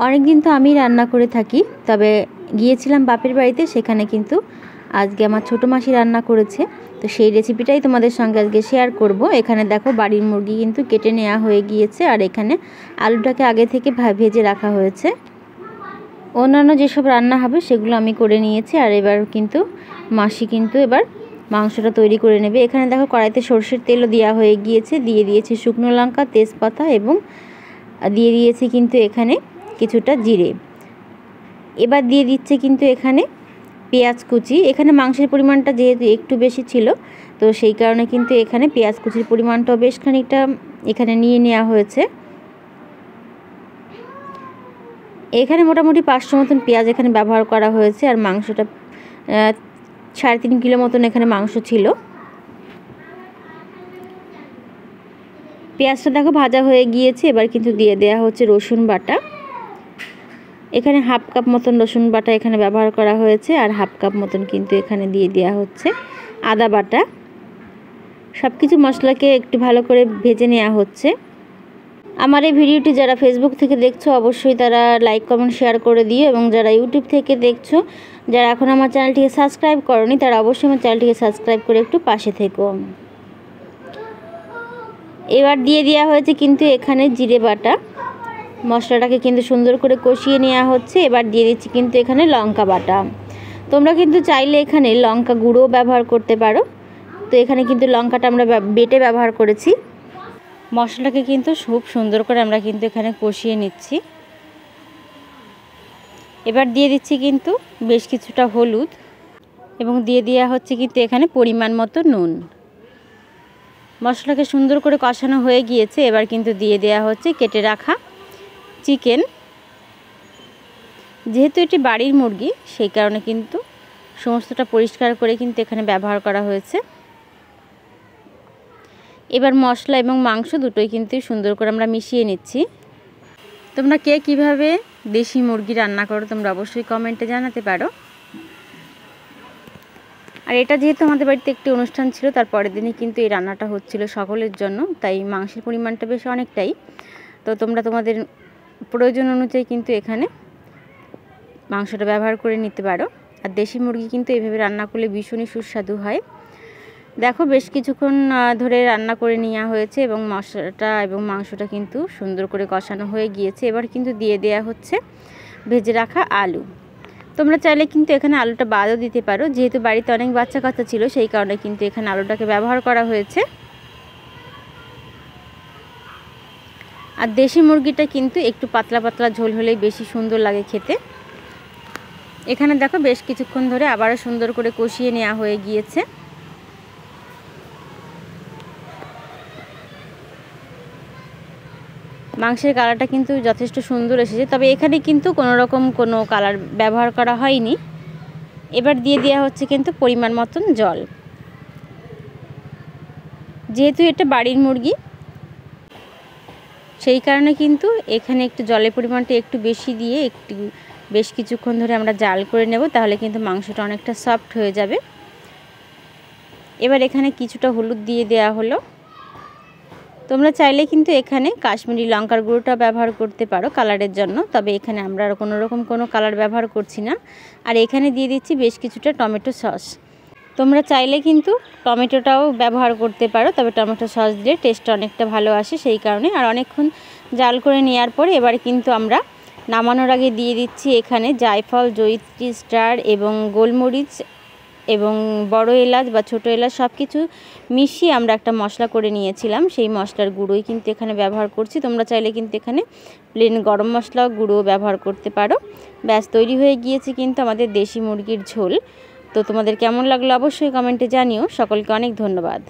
অনেক দিন তো আমি রান্না করে থাকি, তবে গিয়েছিলাম বাপের বাড়িতে, সেখানে কিন্তু আজকে আমার ছোটো মাসি রান্না করেছে। তো সেই রেসিপিটাই তোমাদের সঙ্গে আজকে শেয়ার করব। এখানে দেখো বাড়ির মুরগি কিন্তু কেটে নেওয়া হয়ে গিয়েছে, আর এখানে আলুটাকে আগে থেকে ভেজে রাখা হয়েছে। অন্যান্য যেসব রান্না হবে সেগুলো আমি করে নিয়েছি, আর এবার কিন্তু মাসি কিন্তু এবার মাংসটা তৈরি করে নেবে। এখানে দেখো কড়াইতে সরষের তেলও দেওয়া হয়ে গিয়েছে, দিয়ে দিয়েছি শুকনো লঙ্কা, তেজপাতা এবং দিয়ে দিয়েছি কিন্তু এখানে কিছুটা জিরে। এবার দিয়ে দিচ্ছে কিন্তু এখানে পেঁয়াজ কুচি। এখানে মাংসের পরিমাণটা যেহেতু একটু বেশি ছিল, তো সেই কারণে কিন্তু এখানে পেঁয়াজ কুচির পরিমাণটাও বেশ খানিকটা এখানে নিয়ে নেওয়া হয়েছে। এখানে মোটামুটি 500 মতন পেঁয়াজ এখানে ব্যবহার করা হয়েছে, আর মাংসটা 3.5 কিলো মতন এখানে মাংস ছিল। পেঁয়াজটা দেখো ভাজা হয়ে গিয়েছে, এবার কিন্তু দিয়ে দেওয়া হচ্ছে রসুন বাটা। এখানে 1/2 কাপ মতন রসুন বাটা এখানে ব্যবহার করা হয়েছে, আর 1/2 কাপ মতন কিন্তু এখানে দিয়ে দেওয়া হচ্ছে আদা বাটা। সব কিছু মশলাকে একটু ভালো করে ভেজে নেওয়া হচ্ছে। আমার এই ভিডিওটি যারা ফেসবুক থেকে দেখছো অবশ্যই তারা লাইক কমেন্ট শেয়ার করে দিও, এবং যারা ইউটিউব থেকে দেখছো, যারা এখন আমার চ্যানেলটিকে সাবস্ক্রাইব করোনি, তারা অবশ্যই আমার চ্যানেলটিকে সাবস্ক্রাইব করে একটু পাশে থেকো। এবার দিয়ে দেওয়া হয়েছে কিন্তু এখানে জিরে বাটা। মশলাটাকে কিন্তু সুন্দর করে কষিয়ে নেওয়া হচ্ছে। এবার দিয়ে দিচ্ছি কিন্তু এখানে লঙ্কা বাটা। তোমরা কিন্তু চাইলে এখানে লঙ্কা গুঁড়ো ব্যবহার করতে পারো, তো এখানে কিন্তু লঙ্কাটা আমরা বেটে ব্যবহার করেছি। মশলাটাকে কিন্তু খুব সুন্দর করে আমরা কিন্তু এখানে কষিয়ে নিচ্ছি। এবার দিয়ে দিচ্ছি কিন্তু বেশ কিছুটা হলুদ, এবং দিয়ে দেওয়া হচ্ছে কিন্তু এখানে পরিমাণ মতো নুন। মশলাকে সুন্দর করে কষানো হয়ে গিয়েছে, এবার কিন্তু দিয়ে দেওয়া হচ্ছে কেটে রাখা চিকেন। যেহেতু এটি বাড়ির মুরগি, সেই কারণে কিন্তু সমস্তটা পরিষ্কার করে কিন্তু এখানে ব্যবহার করা হয়েছে। এবার মশলা এবং মাংস দুটোই কিন্তু সুন্দর করে আমরা মিশিয়ে নিচ্ছি। তোমরা কে কীভাবে দেশি মুরগি রান্না করো তোমরা অবশ্যই কমেন্টে জানাতে পারো। আর এটা যেহেতু আমাদের বাড়িতে একটি অনুষ্ঠান ছিল, তার পরের দিনই কিন্তু এই রান্নাটা হচ্ছিল সকলের জন্য, তাই মাংসের পরিমাণটা বেশ অনেকটাই। তো তোমরা তোমাদের প্রয়োজন অনুযায়ী কিন্তু এখানে মাংসটা ব্যবহার করে নিতে পারো। আর দেশি মুরগি কিন্তু এইভাবে রান্না করলে ভীষণই সুস্বাদু হয়। দেখো বেশ কিছুক্ষণ ধরে রান্না করে নেওয়া হয়েছে, এবং মশলাটা এবং মাংসটা কিন্তু সুন্দর করে কষানো হয়ে গিয়েছে। এবার কিন্তু দিয়ে দেওয়া হচ্ছে ভেজে রাখা আলু। তোমরা চাইলে কিন্তু এখানে আলুটা বাদও দিতে পারো, যেহেতু বাড়িতে অনেক বাচ্চা কাচ্চা ছিল, সেই কারণে কিন্তু এখানে আলুটাকে ব্যবহার করা হয়েছে। আর দেশি মুরগিটা কিন্তু একটু পাতলা পাতলা ঝোল হলেই বেশি সুন্দর লাগে খেতে। এখানে দেখো বেশ কিছুক্ষণ ধরে আবারও সুন্দর করে কষিয়ে নেওয়া হয়ে গিয়েছে। মাংসের কালারটা কিন্তু যথেষ্ট সুন্দর এসেছে, তবে এখানে কিন্তু কোনো রকম কোনো কালার ব্যবহার করা হয়নি। এবার দিয়ে দেওয়া হচ্ছে কিন্তু পরিমাণ মতন জল। যেহেতু এটা বাড়ির মুরগি, সেই কারণে কিন্তু এখানে একটু জলের পরিমাণটা একটু বেশি দিয়ে একটু বেশ কিছুক্ষণ ধরে আমরা জাল করে নেব, তাহলে কিন্তু মাংসটা অনেকটা সফট হয়ে যাবে। এবার এখানে কিছুটা হলুদ দিয়ে দেওয়া হলো। তোমরা চাইলে কিন্তু এখানে কাশ্মীরি লঙ্কার গুঁড়োটা ব্যবহার করতে পারো কালারের জন্য, তবে এখানে আমরা কোনো রকম কোনো কালার ব্যবহার করছি না। আর এখানে দিয়ে দিচ্ছি বেশ কিছুটা টমেটো সস। তোমরা চাইলে কিন্তু টমেটোটাও ব্যবহার করতে পারো, তবে টমেটো সস দিলে টেস্টটা অনেকটা ভালো আসে, সেই কারণে। আর অনেকক্ষণ জাল করে নেওয়ার পরে এবার কিন্তু আমরা নামানোর আগে দিয়ে দিচ্ছি এখানে জায়ফল, জয়িত্রী, স্টার এবং গোলমরিচ এবং বড় এলাচ বা ছোটো এলাচ সব কিছু মিশিয়ে আমরা একটা মশলা করে নিয়েছিলাম, সেই মশলার গুঁড়োই কিন্তু এখানে ব্যবহার করছি। তোমরা চাইলে কিন্তু এখানে প্লেন গরম মশলা গুঁড়ো ব্যবহার করতে পারো। ব্যাস তৈরি হয়ে গিয়েছে কিন্তু আমাদের দেশি মুরগির ঝোল। তো তোমাদের কেমন লাগলো অবশ্যই কমেন্টে জানিও। সকলকে অনেক ধন্যবাদ।